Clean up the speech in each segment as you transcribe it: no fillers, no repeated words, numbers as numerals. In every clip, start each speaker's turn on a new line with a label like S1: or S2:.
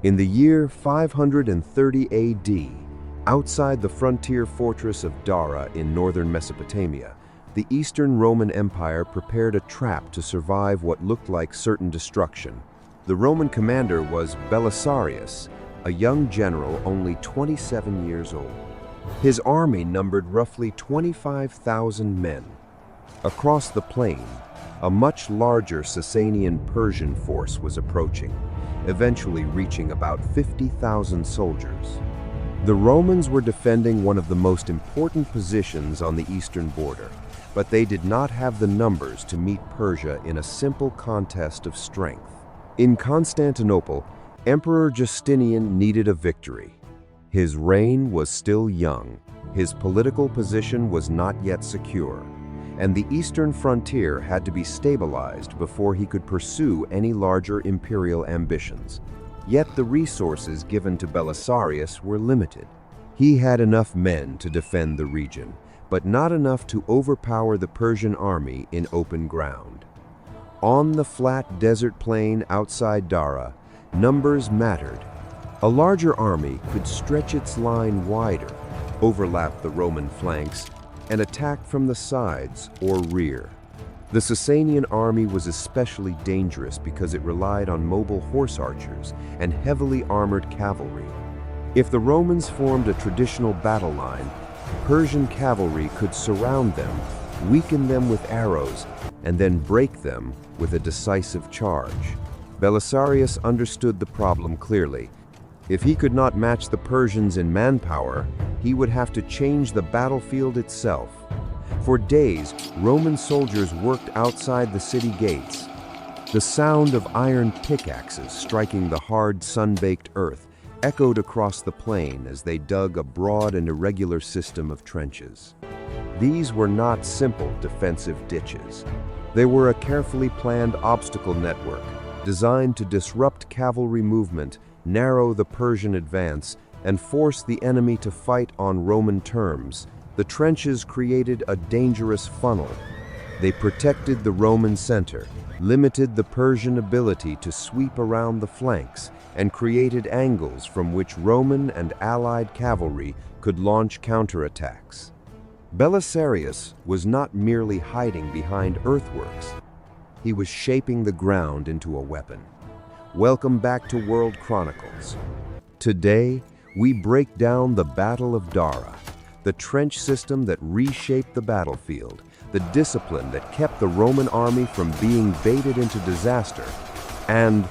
S1: In the year 530 AD, outside the frontier fortress of Dara in northern Mesopotamia, the Eastern Roman Empire prepared a trap to survive what looked like certain destruction. The Roman commander was Belisarius, a young general only 27 years old. His army numbered roughly 25,000 men. Across the plain, a much larger Sassanid Persian force was approaching, eventually reaching about 50,000 soldiers. The Romans were defending one of the most important positions on the eastern border, but they did not have the numbers to meet Persia in a simple contest of strength. In Constantinople, Emperor Justinian needed a victory. His reign was still young, his political position was not yet secure, and the eastern frontier had to be stabilized before he could pursue any larger imperial ambitions. Yet the resources given to Belisarius were limited. He had enough men to defend the region, but not enough to overpower the Persian army in open ground. On the flat desert plain outside Dara, numbers mattered. A larger army could stretch its line wider, overlap the Roman flanks, and attack from the sides or rear. The Sasanian army was especially dangerous because it relied on mobile horse archers and heavily armored cavalry. If the Romans formed a traditional battle line, Persian cavalry could surround them, weaken them with arrows, and then break them with a decisive charge. Belisarius understood the problem clearly. If he could not match the Persians in manpower, he would have to change the battlefield itself. For days, Roman soldiers worked outside the city gates. The sound of iron pickaxes striking the hard, sun-baked earth echoed across the plain as they dug a broad and irregular system of trenches. These were not simple defensive ditches. They were a carefully planned obstacle network designed to disrupt cavalry movement, narrow the Persian advance, and force the enemy to fight on Roman terms. The trenches created a dangerous funnel. They protected the Roman center, limited the Persian ability to sweep around the flanks, and created angles from which Roman and allied cavalry could launch counterattacks. Belisarius was not merely hiding behind earthworks. He was shaping the ground into a weapon. Welcome back to World Chronicles. Today, we break down the Battle of Dara, the trench system that reshaped the battlefield, the discipline that kept the Roman army from being baited into disaster, and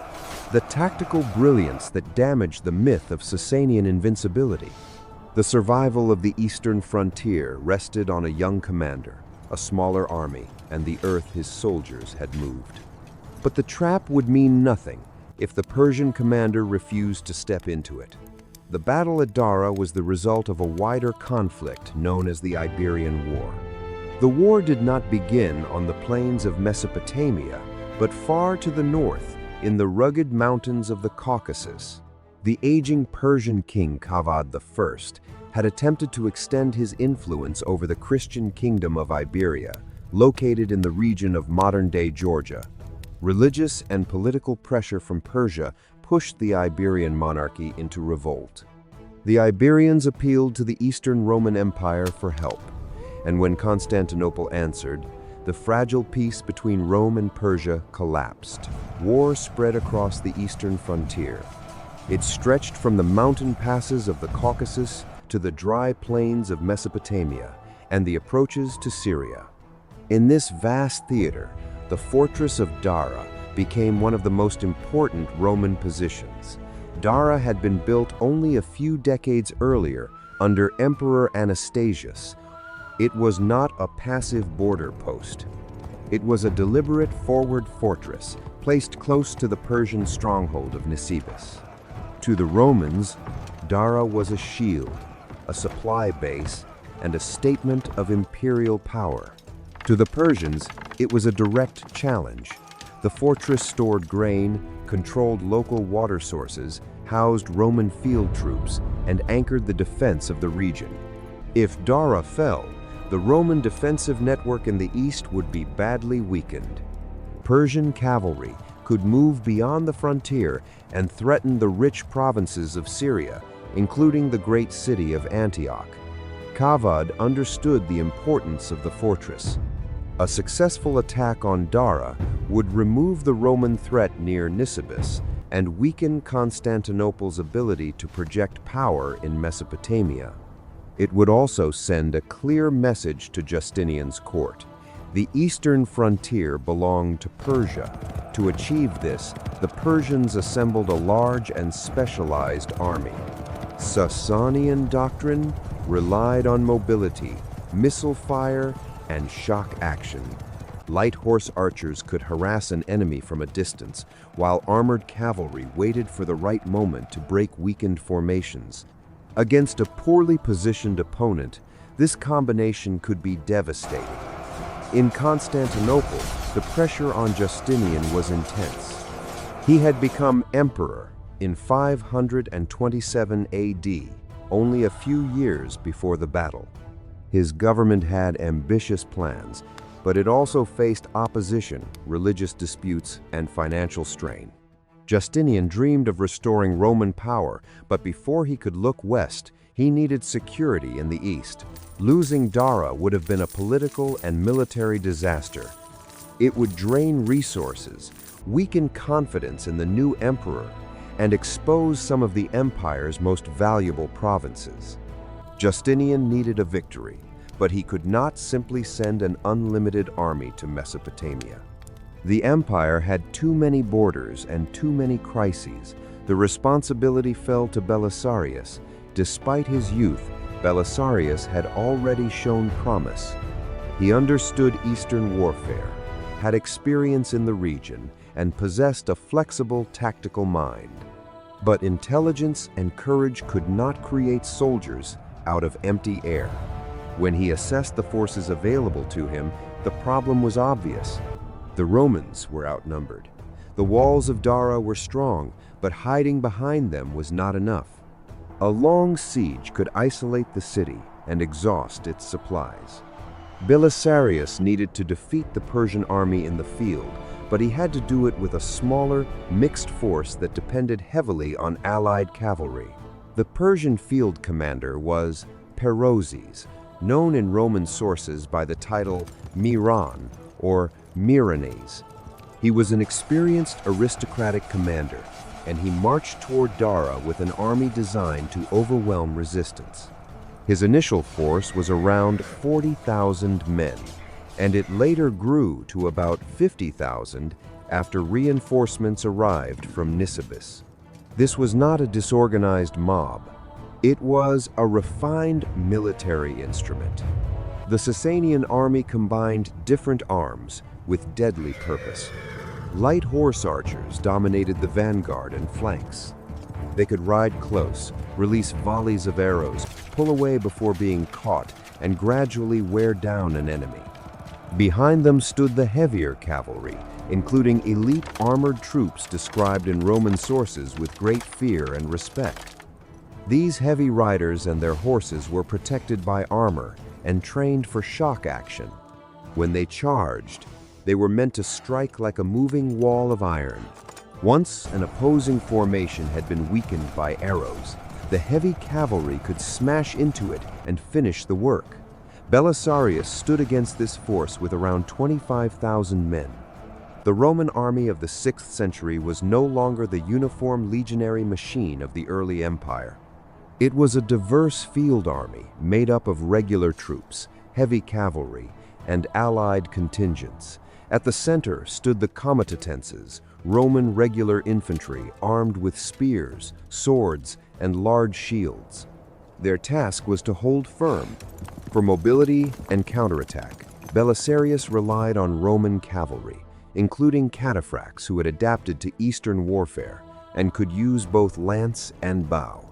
S1: the tactical brilliance that damaged the myth of Sasanian invincibility. The survival of the eastern frontier rested on a young commander, a smaller army, and the earth his soldiers had moved. But the trap would mean nothing if the Persian commander refused to step into it. The battle at Dara was the result of a wider conflict known as the Iberian War. The war did not begin on the plains of Mesopotamia, but far to the north, in the rugged mountains of the Caucasus. The aging Persian king Cavad I had attempted to extend his influence over the Christian kingdom of Iberia, located in the region of modern-day Georgia. Religious and political pressure from Persia pushed the Iberian monarchy into revolt. The Iberians appealed to the Eastern Roman Empire for help, and when Constantinople answered, the fragile peace between Rome and Persia collapsed. War spread across the eastern frontier. It stretched from the mountain passes of the Caucasus to the dry plains of Mesopotamia and the approaches to Syria. In this vast theater, the fortress of Dara became one of the most important Roman positions. Dara had been built only a few decades earlier under Emperor Anastasius. It was not a passive border post. It was a deliberate forward fortress placed close to the Persian stronghold of Nisibis. To the Romans, Dara was a shield, a supply base, and a statement of imperial power. To the Persians, it was a direct challenge. The fortress stored grain, controlled local water sources, housed Roman field troops, and anchored the defense of the region. If Dara fell, the Roman defensive network in the east would be badly weakened. Persian cavalry, could move beyond the frontier and threaten the rich provinces of Syria, including the great city of Antioch. Cavalry understood the importance of the fortress. A successful attack on Dara would remove the Roman threat near Nisibis and weaken Constantinople's ability to project power in Mesopotamia. It would also send a clear message to Justinian's court. The eastern frontier belonged to Persia. To achieve this, the Persians assembled a large and specialized army. Sasanian doctrine relied on mobility, missile fire, and shock action. Light horse archers could harass an enemy from a distance, while armored cavalry waited for the right moment to break weakened formations. Against a poorly positioned opponent, this combination could be devastating. In Constantinople, the pressure on Justinian was intense. He had become emperor in 527 AD, only a few years before the battle. His government had ambitious plans, but it also faced opposition, religious disputes, and financial strain. Justinian dreamed of restoring Roman power, but before he could look west, he needed security in the east. Losing Dara would have been a political and military disaster. It would drain resources, weaken confidence in the new emperor, and expose some of the empire's most valuable provinces. Justinian needed a victory, but he could not simply send an unlimited army to Mesopotamia. The empire had too many borders and too many crises. The responsibility fell to Belisarius. Despite his youth, Belisarius had already shown promise. He understood Eastern warfare, had experience in the region, and possessed a flexible tactical mind. But intelligence and courage could not create soldiers out of empty air. When he assessed the forces available to him, the problem was obvious. The Romans were outnumbered. The walls of Dara were strong, but hiding behind them was not enough. A long siege could isolate the city and exhaust its supplies. Belisarius needed to defeat the Persian army in the field, but he had to do it with a smaller, mixed force that depended heavily on allied cavalry. The Persian field commander was Perozes, known in Roman sources by the title Miran or Miranes. He was an experienced aristocratic commander, and he marched toward Dara with an army designed to overwhelm resistance. His initial force was around 40,000 men, and it later grew to about 50,000 after reinforcements arrived from Nisibis. This was not a disorganized mob. It was a refined military instrument. The Sasanian army combined different arms with deadly purpose. Light horse archers dominated the vanguard and flanks. They could ride close, release volleys of arrows, pull away before being caught, and gradually wear down an enemy. Behind them stood the heavier cavalry, including elite armored troops described in Roman sources with great fear and respect. These heavy riders and their horses were protected by armor and trained for shock action. When they charged, they were meant to strike like a moving wall of iron. Once an opposing formation had been weakened by arrows, the heavy cavalry could smash into it and finish the work. Belisarius stood against this force with around 25,000 men. The Roman army of the 6th century was no longer the uniform legionary machine of the early empire. It was a diverse field army made up of regular troops, heavy cavalry, and allied contingents. At the center stood the comitatenses, Roman regular infantry armed with spears, swords, and large shields. Their task was to hold firm. For mobility and counterattack, Belisarius relied on Roman cavalry, including Cataphracts who had adapted to Eastern warfare and could use both lance and bow.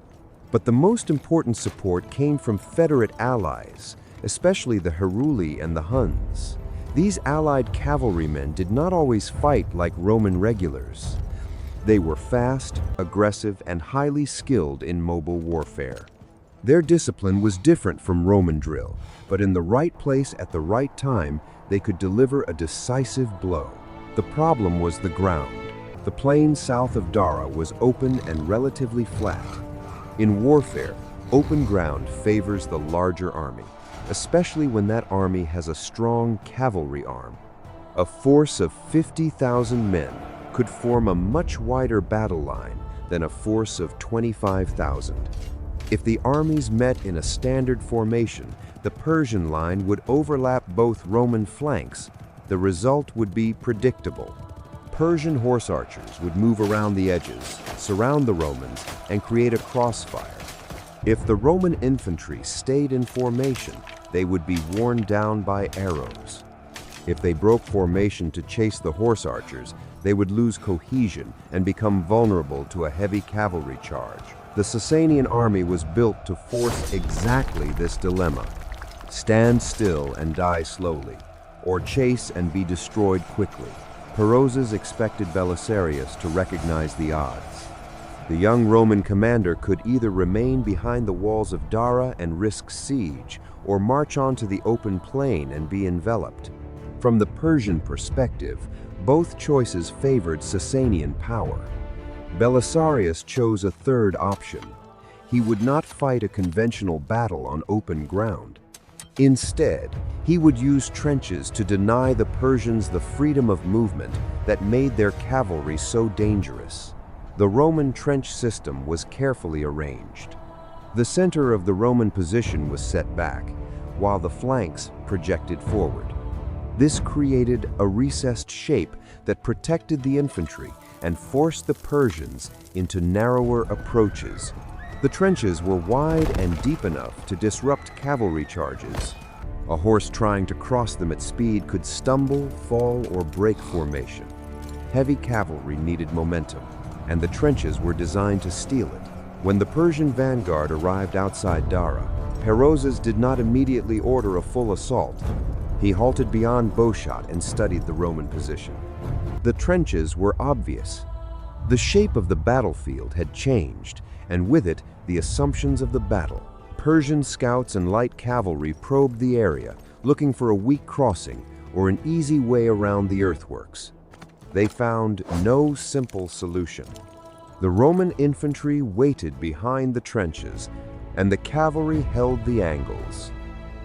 S1: But the most important support came from Federate allies, especially the Heruli and the Huns. These allied cavalrymen did not always fight like Roman regulars. They were fast, aggressive, and highly skilled in mobile warfare. Their discipline was different from Roman drill, but in the right place at the right time, they could deliver a decisive blow. The problem was the ground. The plain south of Dara was open and relatively flat. In warfare, open ground favors the larger army, especially when that army has a strong cavalry arm. A force of 50,000 men could form a much wider battle line than a force of 25,000. If the armies met in a standard formation, the Persian line would overlap both Roman flanks. The result would be predictable. Persian horse archers would move around the edges, surround the Romans, and create a crossfire. If the Roman infantry stayed in formation, they would be worn down by arrows. If they broke formation to chase the horse archers, they would lose cohesion and become vulnerable to a heavy cavalry charge. The Sasanian army was built to force exactly this dilemma: stand still and die slowly, or chase and be destroyed quickly. Perozes expected Belisarius to recognize the odds. The young Roman commander could either remain behind the walls of Dara and risk siege, or march onto the open plain and be enveloped. From the Persian perspective, both choices favored Sasanian power. Belisarius chose a third option. He would not fight a conventional battle on open ground. Instead, he would use trenches to deny the Persians the freedom of movement that made their cavalry so dangerous. The Roman trench system was carefully arranged. The center of the Roman position was set back, while the flanks projected forward. This created a recessed shape that protected the infantry and forced the Persians into narrower approaches. The trenches were wide and deep enough to disrupt cavalry charges. A horse trying to cross them at speed could stumble, fall, or break formation. Heavy cavalry needed momentum, and the trenches were designed to steal it. When the Persian vanguard arrived outside Dara, Perozes did not immediately order a full assault. He halted beyond bowshot and studied the Roman position. The trenches were obvious. The shape of the battlefield had changed, and with it, the assumptions of the battle. Persian scouts and light cavalry probed the area, looking for a weak crossing or an easy way around the earthworks. They found no simple solution. The Roman infantry waited behind the trenches, and the cavalry held the angles.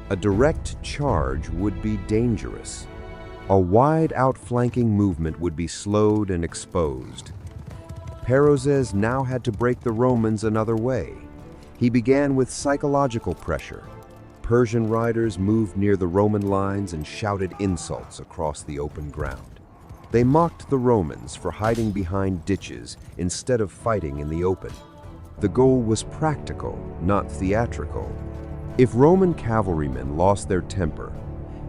S1: A direct charge would be dangerous. A wide outflanking movement would be slowed and exposed. Perozes now had to break the Romans another way. He began with psychological pressure. Persian riders moved near the Roman lines and shouted insults across the open ground. They mocked the Romans for hiding behind ditches instead of fighting in the open. The goal was practical, not theatrical. If Roman cavalrymen lost their temper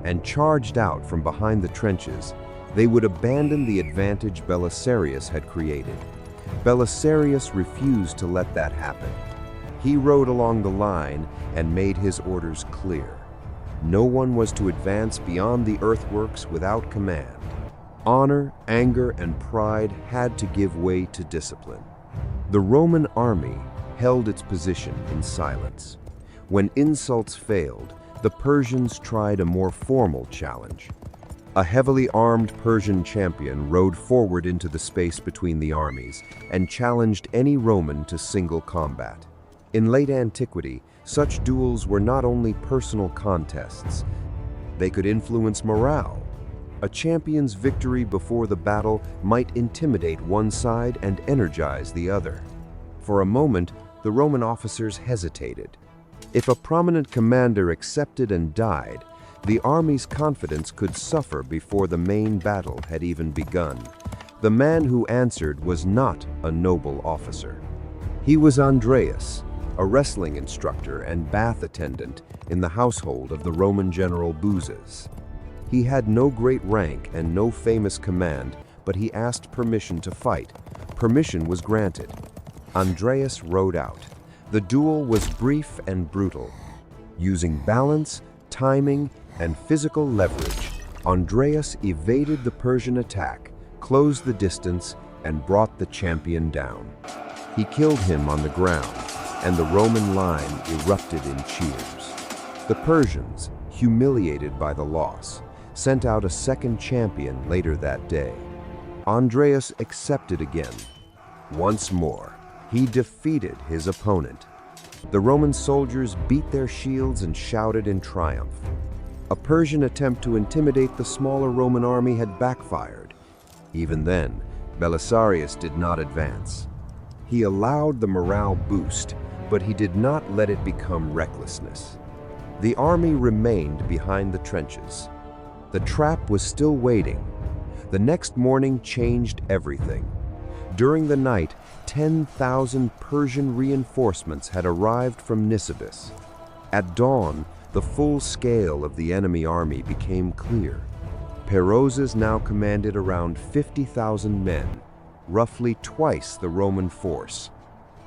S1: and charged out from behind the trenches, they would abandon the advantage Belisarius had created. Belisarius refused to let that happen. He rode along the line and made his orders clear. No one was to advance beyond the earthworks without command. Honor, anger, and pride had to give way to discipline. The Roman army held its position in silence. When insults failed, the Persians tried a more formal challenge. A heavily armed Persian champion rode forward into the space between the armies and challenged any Roman to single combat. In late antiquity, such duels were not only personal contests, they could influence morale. A champion's victory before the battle might intimidate one side and energize the other. For a moment, the Roman officers hesitated. If a prominent commander accepted and died, the army's confidence could suffer before the main battle had even begun. The man who answered was not a noble officer. He was Andreas, a wrestling instructor and bath attendant in the household of the Roman general Perozes. He had no great rank and no famous command, but he asked permission to fight. Permission was granted. Andreas rode out. The duel was brief and brutal. Using balance, timing, and physical leverage, Andreas evaded the Persian attack, closed the distance, and brought the champion down. He killed him on the ground, and the Roman line erupted in cheers. The Persians, humiliated by the loss, sent out a second champion later that day. Andreas accepted again. Once more, he defeated his opponent. The Roman soldiers beat their shields and shouted in triumph. A Persian attempt to intimidate the smaller Roman army had backfired. Even then, Belisarius did not advance. He allowed the morale boost, but he did not let it become recklessness. The army remained behind the trenches. The trap was still waiting. The next morning changed everything. During the night, 10,000 Persian reinforcements had arrived from Nisibis. At dawn, the full scale of the enemy army became clear. Perozes now commanded around 50,000 men, roughly twice the Roman force.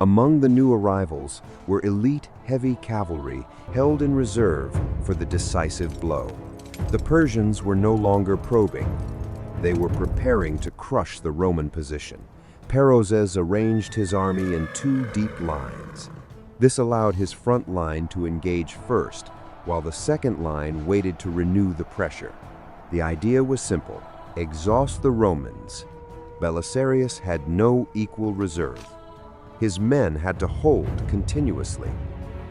S1: Among the new arrivals were elite heavy cavalry held in reserve for the decisive blow. The Persians were no longer probing. They were preparing to crush the Roman position. Perozes arranged his army in 2 deep lines. This allowed his front line to engage first, while the second line waited to renew the pressure. The idea was simple: exhaust the Romans. Belisarius had no equal reserve. His men had to hold continuously.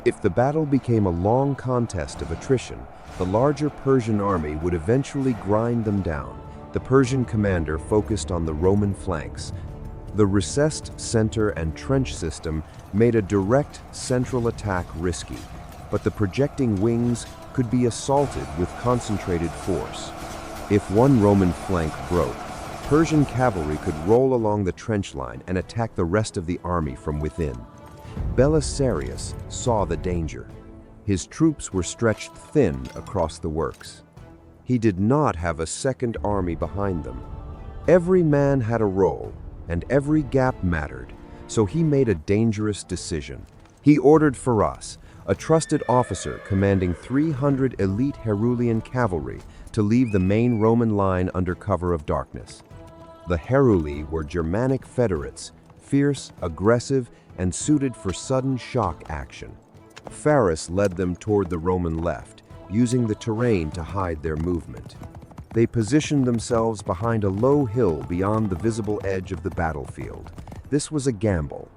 S1: If the battle became a long contest of attrition, the larger Persian army would eventually grind them down. The Persian commander focused on the Roman flanks. The recessed center and trench system made a direct central attack risky, but the projecting wings could be assaulted with concentrated force. If one Roman flank broke, Persian cavalry could roll along the trench line and attack the rest of the army from within. Belisarius saw the danger. His troops were stretched thin across the works. He did not have a second army behind them. Every man had a role, and every gap mattered, so he made a dangerous decision. He ordered Faras, a trusted officer commanding 300 elite Herulian cavalry, to leave the main Roman line under cover of darkness. The Heruli were Germanic federates, fierce, aggressive, and suited for sudden shock action. Faras led them toward the Roman left, using the terrain to hide their movement. They positioned themselves behind a low hill beyond the visible edge of the battlefield. This was a gamble.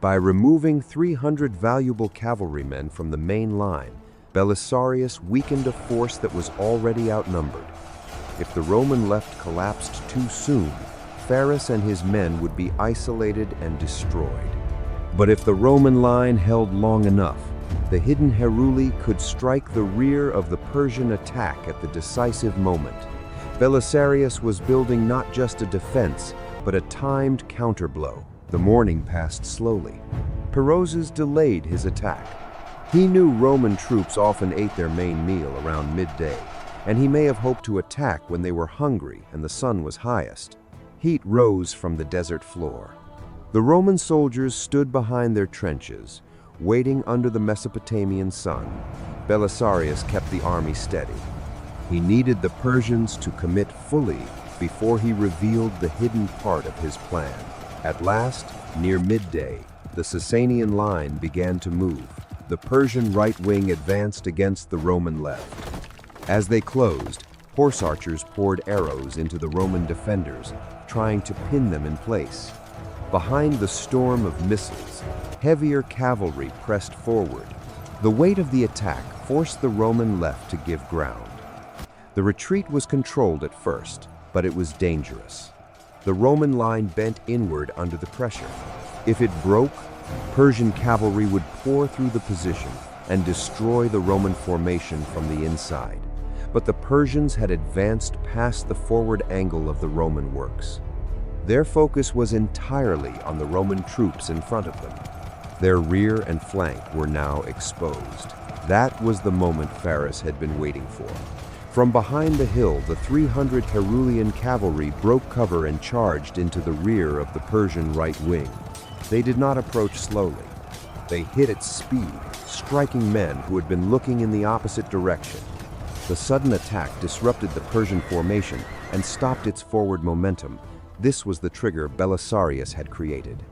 S1: By removing 300 valuable cavalrymen from the main line, Belisarius weakened a force that was already outnumbered. If the Roman left collapsed too soon, Faras and his men would be isolated and destroyed. But if the Roman line held long enough, the hidden Heruli could strike the rear of the Persian attack at the decisive moment. Belisarius was building not just a defense, but a timed counterblow. The morning passed slowly. Perozes delayed his attack. He knew Roman troops often ate their main meal around midday, and he may have hoped to attack when they were hungry and the sun was highest. Heat rose from the desert floor. The Roman soldiers stood behind their trenches, waiting under the Mesopotamian sun. Belisarius kept the army steady. He needed the Persians to commit fully before he revealed the hidden part of his plan. At last, near midday, the Sasanian line began to move. The Persian right wing advanced against the Roman left. As they closed, horse archers poured arrows into the Roman defenders, trying to pin them in place. Behind the storm of missiles, heavier cavalry pressed forward. The weight of the attack forced the Roman left to give ground. The retreat was controlled at first, but it was dangerous. The Roman line bent inward under the pressure. If it broke, Persian cavalry would pour through the position and destroy the Roman formation from the inside. But the Persians had advanced past the forward angle of the Roman works. Their focus was entirely on the Roman troops in front of them. Their rear and flank were now exposed. That was the moment Faras had been waiting for. From behind the hill, the 300 Herulian cavalry broke cover and charged into the rear of the Persian right wing. They did not approach slowly. They hit at speed, striking men who had been looking in the opposite direction. The sudden attack disrupted the Persian formation and stopped its forward momentum. This was the trigger Belisarius had created.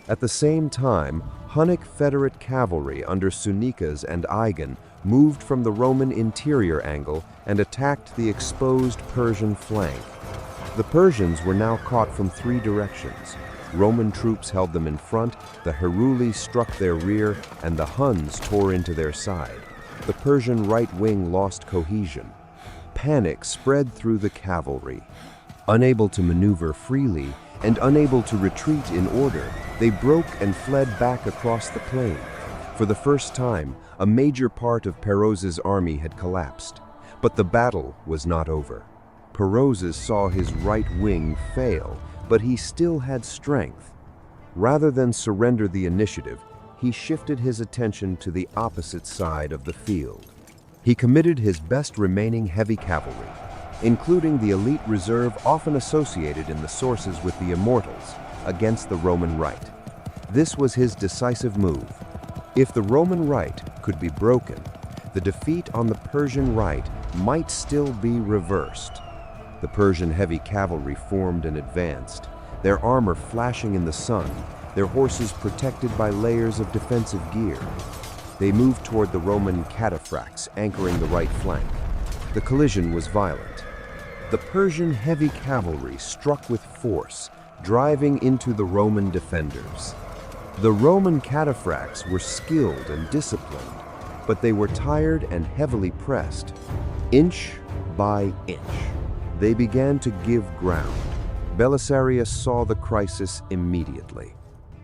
S1: At the same time, Hunnic Federate cavalry under Sunicas and Igon moved from the Roman interior angle and attacked the exposed Persian flank. The Persians were now caught from three directions. Roman troops held them in front, the Heruli struck their rear, and the Huns tore into their side. The Persian right wing lost cohesion. Panic spread through the cavalry. Unable to maneuver freely and unable to retreat in order, they broke and fled back across the plain. For the first time, a major part of Perozes' army had collapsed. But the battle was not over. Perozes saw his right wing fail, but he still had strength. Rather than surrender the initiative, he shifted his attention to the opposite side of the field. He committed his best remaining heavy cavalry, including the elite reserve often associated in the sources with the Immortals, against the Roman right. This was his decisive move. If the Roman right could be broken, the defeat on the Persian right might still be reversed. The Persian heavy cavalry formed and advanced, their armor flashing in the sun, their horses protected by layers of defensive gear. They moved toward the Roman Cataphracts, anchoring the right flank. The collision was violent. The Persian heavy cavalry struck with force, driving into the Roman defenders. The Roman Cataphracts were skilled and disciplined, but they were tired and heavily pressed. Inch by inch, they began to give ground. Belisarius saw the crisis immediately.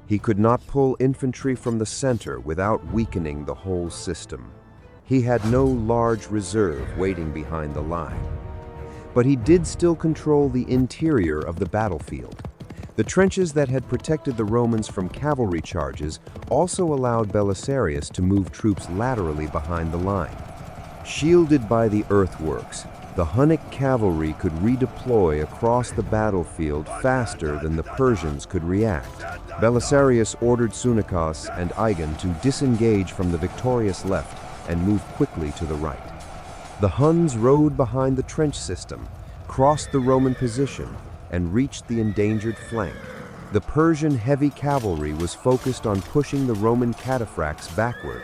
S1: He could not pull infantry from the center without weakening the whole system. He had no large reserve waiting behind the line. But he did still control the interior of the battlefield. The trenches that had protected the Romans from cavalry charges also allowed Belisarius to move troops laterally behind the line. Shielded by the earthworks, the Hunnic cavalry could redeploy across the battlefield faster than the Persians could react. Belisarius ordered Sunnichos and Igon to disengage from the victorious left and move quickly to the right. The Huns rode behind the trench system, crossed the Roman position, and reached the endangered flank. The Persian heavy cavalry was focused on pushing the Roman Cataphracts backward.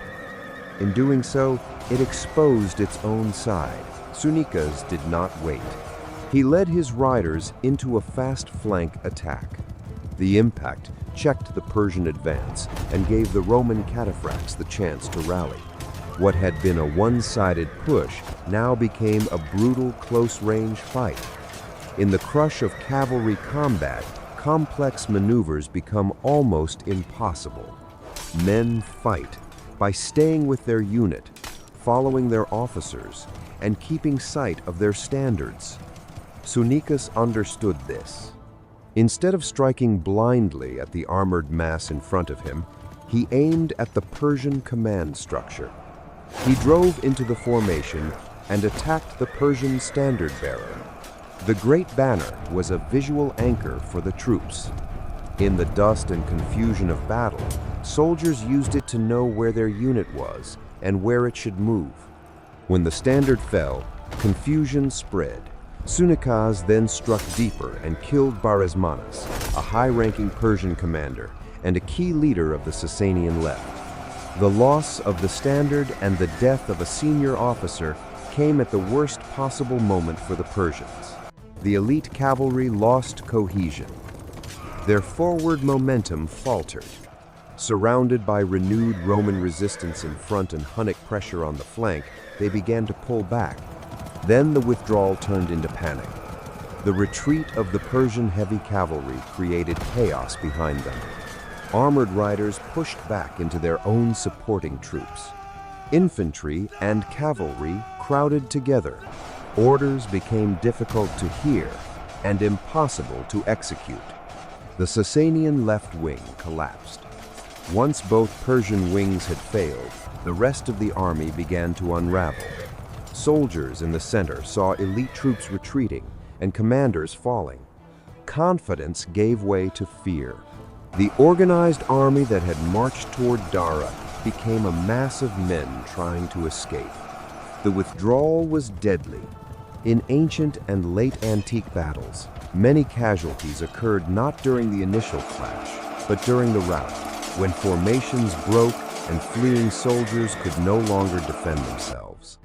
S1: In doing so, it exposed its own side. Sunnichos did not wait. He led his riders into a fast flank attack. The impact checked the Persian advance and gave the Roman Cataphracts the chance to rally. What had been a one-sided push now became a brutal close-range fight. In the crush of cavalry combat, complex maneuvers become almost impossible. Men fight by staying with their unit, following their officers, and keeping sight of their standards. Sunnichos understood this. Instead of striking blindly at the armored mass in front of him, he aimed at the Persian command structure. He drove into the formation and attacked the Persian standard-bearer. The Great Banner was a visual anchor for the troops. In the dust and confusion of battle, soldiers used it to know where their unit was and where it should move. When the standard fell, confusion spread. Sunnichos then struck deeper and killed Barismanes, a high-ranking Persian commander and a key leader of the Sasanian left. The loss of the standard and the death of a senior officer came at the worst possible moment for the Persians. The elite cavalry lost cohesion. Their forward momentum faltered. Surrounded by renewed Roman resistance in front and Hunnic pressure on the flank, they began to pull back. Then the withdrawal turned into panic. The retreat of the Persian heavy cavalry created chaos behind them. Armored riders pushed back into their own supporting troops. Infantry and cavalry crowded together. Orders became difficult to hear and impossible to execute. The Sasanian left wing collapsed. Once both Persian wings had failed, the rest of the army began to unravel. Soldiers in the center saw elite troops retreating and commanders falling. Confidence gave way to fear. The organized army that had marched toward Dara became a mass of men trying to escape. The withdrawal was deadly. In ancient and late antique battles, many casualties occurred not during the initial clash, but during the rout, when formations broke and fleeing soldiers could no longer defend themselves.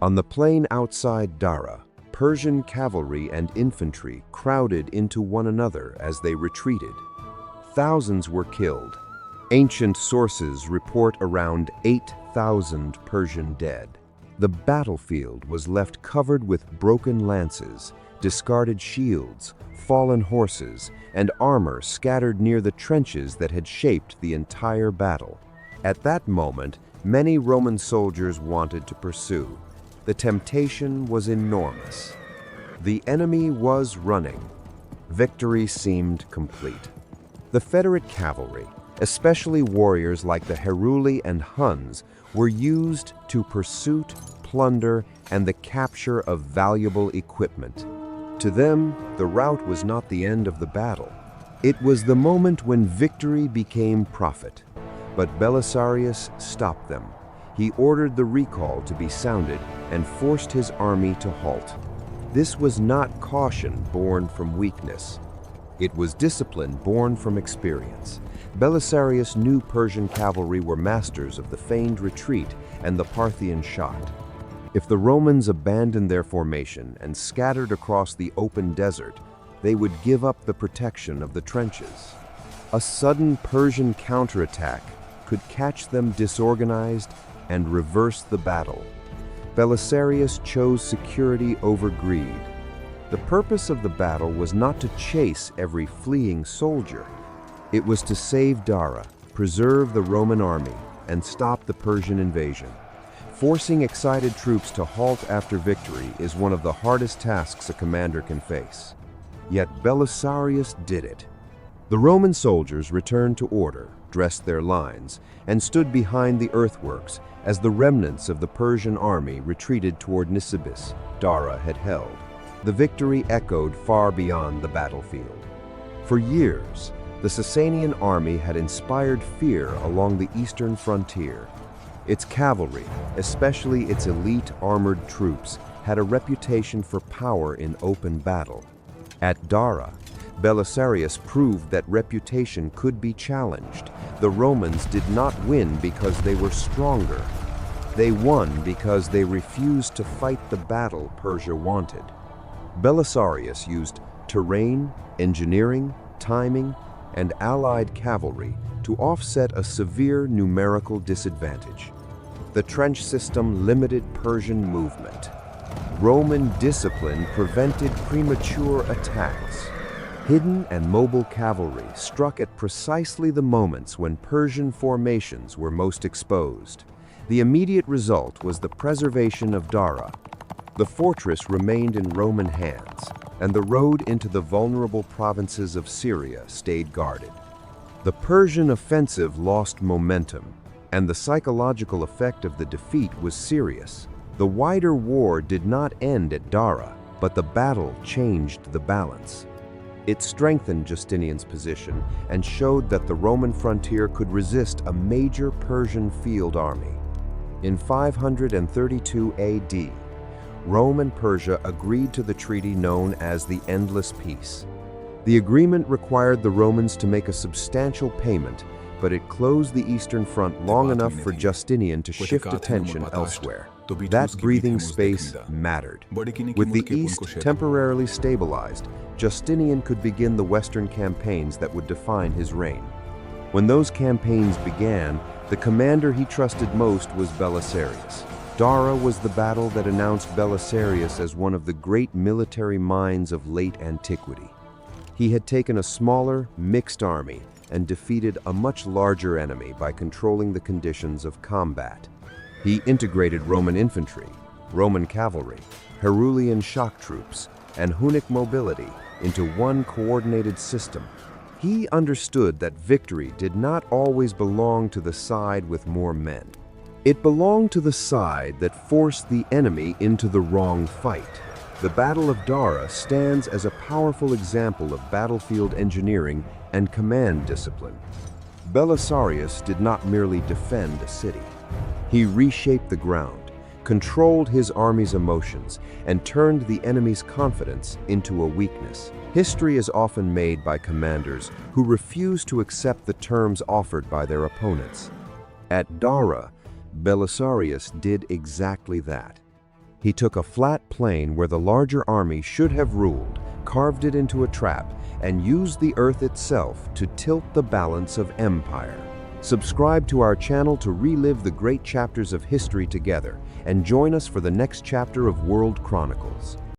S1: On the plain outside Dara, Persian cavalry and infantry crowded into one another as they retreated. Thousands were killed. Ancient sources report around 8,000 Persian dead. The battlefield was left covered with broken lances, discarded shields, fallen horses, and armor scattered near the trenches that had shaped the entire battle. At that moment, many Roman soldiers wanted to pursue. The temptation was enormous. The enemy was running. Victory seemed complete. The Federate cavalry, especially warriors like the Heruli and Huns, were used to pursuit, plunder, and the capture of valuable equipment. To them, the rout was not the end of the battle. It was the moment when victory became profit. But Belisarius stopped them. He ordered the recall to be sounded and forced his army to halt. This was not caution born from weakness. It was discipline born from experience. Belisarius knew Persian cavalry were masters of the feigned retreat and the Parthian shot. If the Romans abandoned their formation and scattered across the open desert, they would give up the protection of the trenches. A sudden Persian counterattack could catch them disorganized and reverse the battle. Belisarius chose security over greed. The purpose of the battle was not to chase every fleeing soldier. It was to save Dara, preserve the Roman army, and stop the Persian invasion. Forcing excited troops to halt after victory is one of the hardest tasks a commander can face. Yet Belisarius did it. The Roman soldiers returned to order, dressed their lines, and stood behind the earthworks as the remnants of the Persian army retreated toward Nisibis, Dara had held. The victory echoed far beyond the battlefield. For years, the Sasanian army had inspired fear along the eastern frontier. Its cavalry, especially its elite armored troops, had a reputation for power in open battle. At Dara, Belisarius proved that reputation could be challenged. The Romans did not win because they were stronger. They won because they refused to fight the battle Persia wanted. Belisarius used terrain, engineering, timing, and allied cavalry to offset a severe numerical disadvantage. The trench system limited Persian movement. Roman discipline prevented premature attacks. Hidden and mobile cavalry struck at precisely the moments when Persian formations were most exposed. The immediate result was the preservation of Dara. The fortress remained in Roman hands, and the road into the vulnerable provinces of Syria stayed guarded. The Persian offensive lost momentum, and the psychological effect of the defeat was serious. The wider war did not end at Dara, but the battle changed the balance. It strengthened Justinian's position and showed that the Roman frontier could resist a major Persian field army. In 532 AD, Rome and Persia agreed to the treaty known as the Endless Peace. The agreement required the Romans to make a substantial payment, but it closed the Eastern Front long enough for Justinian to shift attention elsewhere. That breathing space mattered. With the East temporarily stabilized, Justinian could begin the Western campaigns that would define his reign. When those campaigns began, the commander he trusted most was Belisarius. Dara was the battle that announced Belisarius as one of the great military minds of late antiquity. He had taken a smaller, mixed army and defeated a much larger enemy by controlling the conditions of combat. He integrated Roman infantry, Roman cavalry, Herulian shock troops, and Hunnic mobility into one coordinated system. He understood that victory did not always belong to the side with more men. It belonged to the side that forced the enemy into the wrong fight. The Battle of Dara stands as a powerful example of battlefield engineering and command discipline. Belisarius did not merely defend a city. He reshaped the ground, controlled his army's emotions, and turned the enemy's confidence into a weakness. History is often made by commanders who refuse to accept the terms offered by their opponents. At Dara, Belisarius did exactly that. He took a flat plain where the larger army should have ruled, carved it into a trap, and used the earth itself to tilt the balance of empire. Subscribe to our channel to relive the great chapters of history together, and join us for the next chapter of World Chronicles.